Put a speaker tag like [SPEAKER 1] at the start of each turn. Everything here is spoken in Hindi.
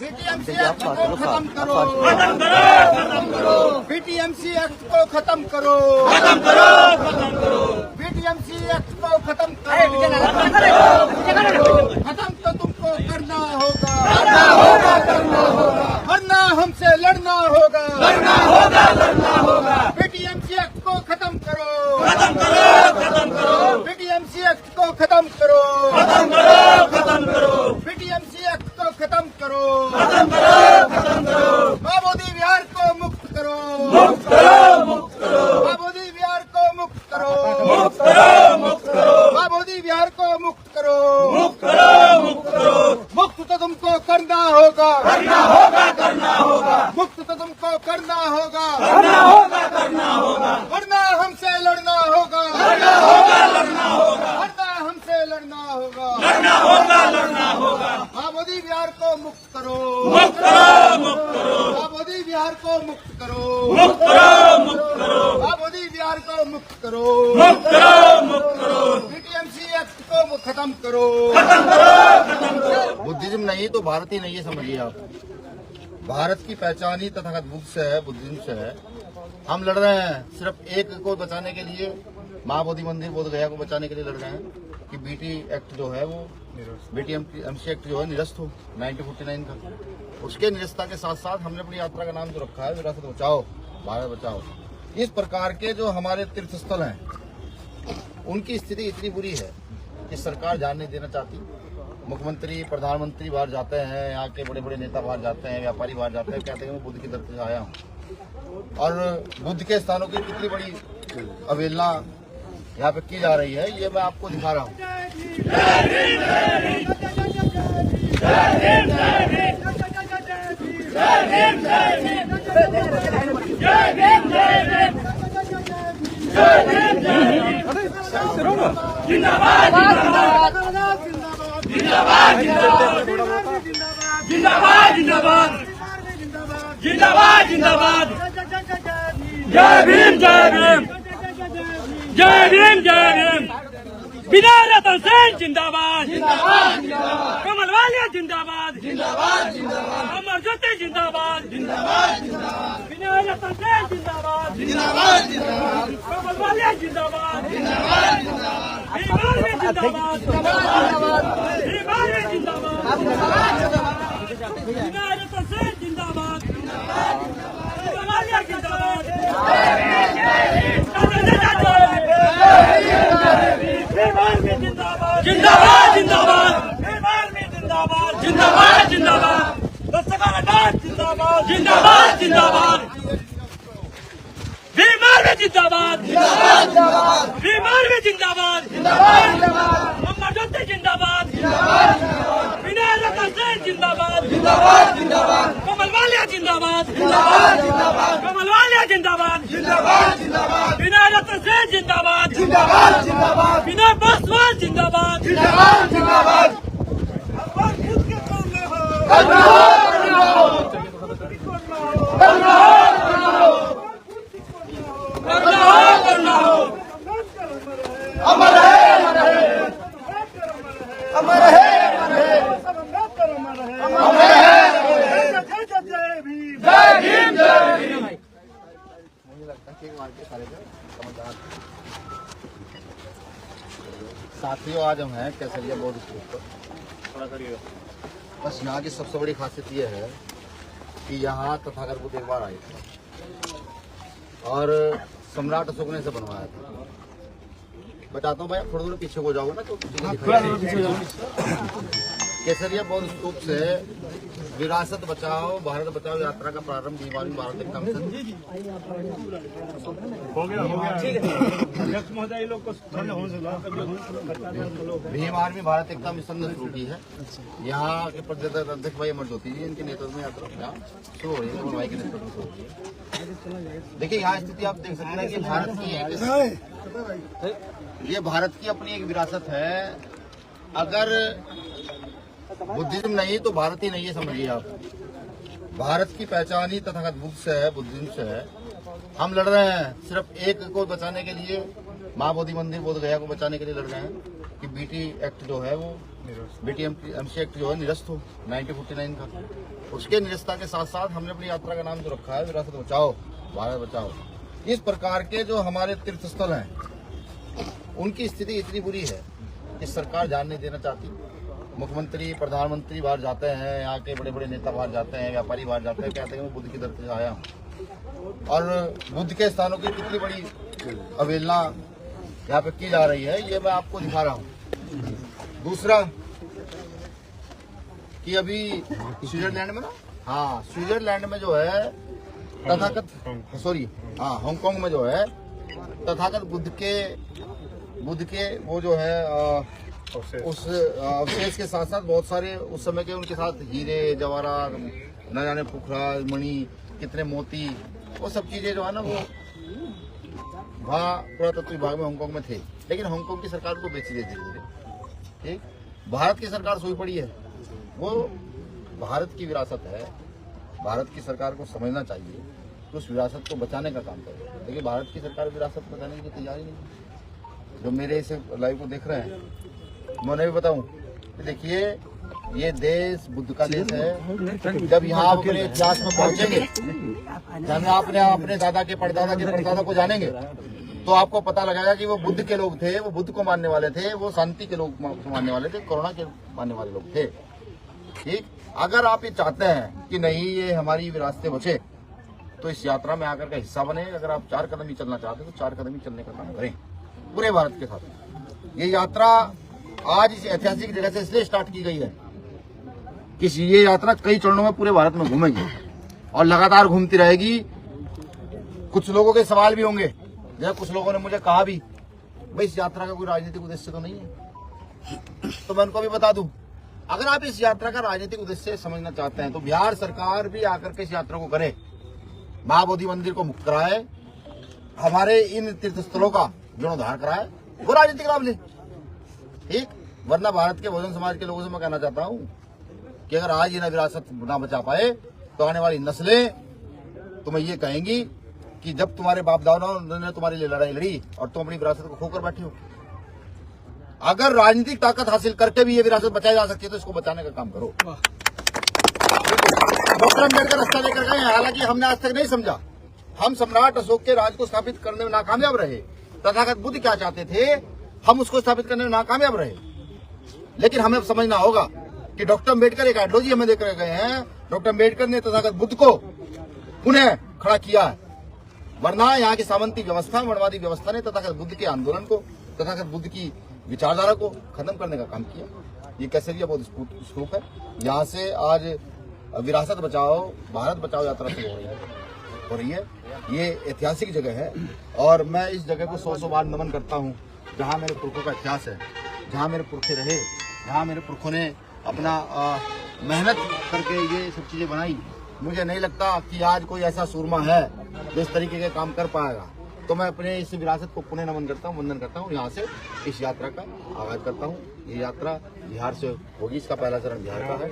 [SPEAKER 1] बीटीएमसी एक्ट को खत्म करो, खत्म करो, खत्म करो। बीटीएमसी एक्ट को खत्म करो, खत्म करो, खत्म करो। बीटीएमसी एक्ट को खत्म करो, खत्म तो तुमको करना होगा, करना होगा, करना होगा। वरना हमसे लड़ना होगा, लड़ना होगा, लड़ना होगा। बीटीएमसी एक्ट को खत्म करो, खत्म करो, खत्म करो। बीटीएमसी एक्ट को खत्म करो, खत्म करो, खत्म करो। बीटीएमसी एक्ट को खत्म करो, खत्म करो, खत्म करो। माओवादी विहार को मुक्त करो, मुक्त करो, मुक्त करो। माओवादी विहार को मुक्त करो, मुक्त करो, मुक्त करो। माओवादी विहार को मुक्त करो, मुक्त करो, मुक्त करो। मुक्त तो तुमको करना होगा, करना होगा, करना होगा। मुक्त तो तुमको करना होगा, करना होगा, करना होगा। वरना हमसे लड़ना होगा, लड़ना होगा, लड़ना होगा। वरना हमसे लड़ना होगा, लड़ना होगा, लड़ना होगा। माओवादी विहार को मुक्त करो, मुक्त करो, मुक्त करो। माओवादी विहार को मुक्त करो, मुक्त करो, मुक्त करो। माओवादी विहार को मुक्त करो, मुक्त करो, मुक्त करो। बीटीएमसी एक्ट को खत्म करो, खत्म करो, खत्म करो। बुद्धिज्म नहीं तो भारत ही नहीं है, समझिए आप। भारत की पहचान ही तथागत बुद्ध से है, बुद्धिज्म से है। हम लड़ रहे हैं सिर्फ एक को बचाने के लिए, माँ बोधि मंदिर बोध गया को बचाने के लिए लड़ रहे हैं कि बीटी एक्ट जो है वो बीटीएमसी एक्ट जो है निरस्त हो 1949 का। उसके निरस्ता के साथ साथ हमने अपनी यात्रा का नाम जो रखा है विरासत बचाओ भारत बचाओ। इस प्रकार के जो हमारे तीर्थ स्थल हैं उनकी स्थिति इतनी बुरी है कि सरकार जान नहीं देना चाहती। मुख्यमंत्री प्रधानमंत्री बाहर जाते हैं, यहाँ के बड़े बड़े नेता बाहर जाते हैं, व्यापारी बाहर जाते हैं, कहते हैं मैं बुद्ध की धरती से आया हूँ। और बुद्ध के स्थानों की कितनी बड़ी अवहेलना यहाँ पे की जा रही है, ये मैं आपको दिखा रहा हूँ। जिंदाबाद, जिंदाबाद, जिंदाबाद, जिंदाबाद, जिंदाबाद, जिंदाबाद। जय भीम, जय भीम, जय भीम, जय भीम। बिना रतन सेन जिंदाबाद, कमल वालिया जिंदाबाद, जिंदाबाद, जिंदाबाद। अमर ज्योति जिंदाबाद, जिंदाबाद, जिंदाबाद। बिना रतन सेन जिंदाबाद, जिंदाबाद, जिंदाबाद। कमल वालिया जिंदाबाद, जिंदाबाद, जिंदाबाद। बीमार में जिंदाबाद, जिंदाबाद, बीमार में जिंदाबाद, जिंदाबाद। बिना रतन सेन जिंदाबाद, जिंदाबाद, कमल वालिया जिंदाबाद। जिंदाबाद, जिंदाबाद, बीमार में जिंदाबाद, जिंदाबाद, जिंदाबाद। दस्तकारादार जिंदाबाद, जिंदाबाद, जिंदाबाद। बीमार में जिंदाबाद, जिंदाबाद, जिंदाबाद। बीमार में जिंदाबाद, जिंदाबाद, जिंदाबाद। अमर ज्योति जिंदाबाद, जिंदाबाद, जिंदाबाद। बिना रतन सेन जिंदाबाद, जिंदाबाद, जिंदाबाद। कमल वालिया जिंदाबाद, जिंदाबाद, जिंदाबाद। कमल वालिया जिंदाबाद, जिंदाबाद, जिंदाबाद। बिना रतन सेन जिंदाबाद, जिंदाबाद, जिंदाबाद। बिना पासवान जिंदाबाद, जिंदाबाद, जिंदाबाद। भगवान खुद के सामने हो, करना हो, करना हो, करना हो, करना हो, करना हो, करना हो। अमर है, अमर है, अमर है, अमर है, अमर है। जय भीम, जय भीम, जय भीम। मुझे लगता है कि साथियों आज हम हैं केसरिया बौद्ध स्तूप पर। बस यहाँ की सबसे बड़ी खासियत ये है कि यहाँ तथागत बुद्ध एक बार आए थे और सम्राट अशोक ने इसे बनवाया था। बताता हूँ भाई, थोड़ा थोड़ा पीछे हो जाओगे ना तो केसरिया बौद्ध स्तूप से विरासत बचाओ भारत बचाओ यात्रा का प्रारंभ भीम आर्मी भारत एकता मिशन हो गया, हो गया। अध्यक्ष महोदय लोग को भीम आर्मी भारत एकता मिशन ने शुरू की है। यहाँ के अध्यक्ष भाई अमर ज्योति जी, इनके नेतृत्व में यात्रा शुरू हो रही है, भाई के नेतृत्व में शुरू हो रही है। देखिए यहाँ स्थिति आप देख सकते हैं कि भारत की ये भारत की अपनी एक विरासत है। अगर बुद्धिज्म नहीं तो भारत ही नहीं है, समझिए आप। भारत की पहचान ही तथागत बुद्ध से है, बुद्धिज्म से है। हम लड़ रहे हैं सिर्फ एक को बचाने के लिए, माँ बोधि मंदिर बोध गया को बचाने के लिए लड़ रहे हैं कि बीटी एक्ट जो है वो BTMC एक्ट जो है निरस्त हो 1949 का, उसके निरस्ता के साथ साथ हमने अपनी यात्रा का नाम जो रखा है विरासत बचाओ भारत बचाओ। इस प्रकार के जो हमारे तीर्थ स्थल हैं उनकी स्थिति इतनी बुरी है कि सरकार जान नहीं देना चाहती। मुख्यमंत्री प्रधानमंत्री बाहर जाते हैं, यहाँ के बड़े बड़े नेता बाहर जाते हैं, व्यापारी बाहर जाते हैं, कहते हैं मैं बुद्ध की धरती से आया हूँ। और बुद्ध के स्थानों की कितनी बड़ी अवहेलना यहाँ पे की जा रही है, ये मैं आपको दिखा रहा हूँ। दूसरा कि अभी स्विट्जरलैंड में ना, हाँ स्विट्जरलैंड में जो है तथाकथ हांगकांग में जो है तथाकथ बुद्ध के वो जो है उस अवशेष के साथ साथ बहुत सारे उस समय के उनके साथ हीरे जवाहरात न जाने पुखराज मणि कितने मोती वो सब चीजें जो है ना वो वहाँ पुरातत्व विभाग में हांगकांग में थे, लेकिन हांगकांग की सरकार को बेच दी धीरे। ठीक, भारत की सरकार सोई पड़ी है, वो भारत की विरासत है, भारत की सरकार को समझना चाहिए कि उस विरासत को बचाने का काम करे, लेकिन भारत की सरकार विरासत बचाने की तैयारी नहीं। जो मेरे इस लाइव को देख रहे हैं मैं उन्हें भी बताऊं कि देखिए ये देश बुद्ध का देश है। जब यहाँ आप अपने इतिहास में पहुंचेंगे, जब आपने अपने दादा के परदादा को जानेंगे तो आपको पता लगेगा कि वो बुद्ध के लोग थे, वो बुद्ध को मानने वाले थे, वो शांति के लोग मानने वाले थे, कोरोना के मानने वाले लोग थे। ठीक, अगर आप ये चाहते हैं कि नहीं ये हमारी विरासतें बचे तो इस यात्रा में आकर का हिस्सा बने। अगर आप 4 कदम ही चलना चाहते हैं तो 4 कदम ही चलने का काम करें पूरे भारत के साथ। ये यात्रा आज इस ऐतिहासिक जगह से इसलिए स्टार्ट की गई है कि ये यात्रा कई चरणों में पूरे भारत में घूमेगी और लगातार घूमती रहेगी। कुछ लोगों के सवाल भी होंगे, जैसे कुछ लोगों ने मुझे कहा भी भाई इस यात्रा का कोई राजनीतिक उद्देश्य तो नहीं है, तो मैं उनको भी बता दूं अगर आप इस यात्रा का राजनीतिक उद्देश्य समझना चाहते हैं तो बिहार सरकार भी आकर के इस यात्रा को करे, महाबोधि मंदिर को मुक्त कराए, हमारे इन तीर्थ स्थलों का जीर्णोद्धार कराए, वो राजनीतिक लाभ ले। ठीक, वरना भारत के बहुजन समाज के लोगों से मैं कहना चाहता हूं कि अगर आज ये विरासत ना बचा पाए तो आने वाली नस्लें तुम्हें ये कहेंगी कि जब तुम्हारे बाप दादाओं ने तुम्हारे लिए लड़ाई लड़ी और तुम अपनी विरासत को खोकर बैठे हो। अगर राजनीतिक ताकत हासिल करके भी ये विरासत बचाई जा सकती है तो इसको बचाने का काम करो। डॉक्टर अम्बेडकर रास्ता लेकर गए, हालांकि हमने आज तक नहीं समझा। हम सम्राट अशोक के राज को स्थापित करने में नाकामयाब रहे। तथागत बुद्ध क्या चाहते थे, हम उसको स्थापित करने में नाकामयाब रहे। लेकिन हमें समझना होगा कि डॉक्टर अम्बेडकर एक आइडियोलॉजी हमें देकर गए हैं। डॉक्टर अम्बेडकर ने तथागत बुद्ध को पुनः खड़ा किया है, वरना यहाँ की सामंती व्यवस्था वर्णवादी व्यवस्था ने तथागत बुद्ध के आंदोलन को, तथागत बुद्ध की विचारधारा को खत्म करने का काम किया। ये कैसे बहुत स्कूप है। यहाँ से आज विरासत बचाओ भारत बचाओ यात्रा शुरू हो रही है। ये ऐतिहासिक जगह है और मैं इस जगह को 100 बार नमन करता हूँ, जहाँ मेरे पुरखों का इतिहास है, जहाँ मेरे पुरखे रहे, जहाँ मेरे पुरखों ने अपना मेहनत करके ये सब चीजें बनाई। मुझे नहीं लगता कि आज कोई ऐसा सूरमा है जो इस तरीके के काम कर पाएगा। तो मैं अपने इस विरासत को पुनः नमन करता हूँ, वंदन करता हूँ। यहाँ से इस यात्रा का आगाज करता हूँ। ये यात्रा बिहार से होगी, इसका पहला चरण बिहार का है।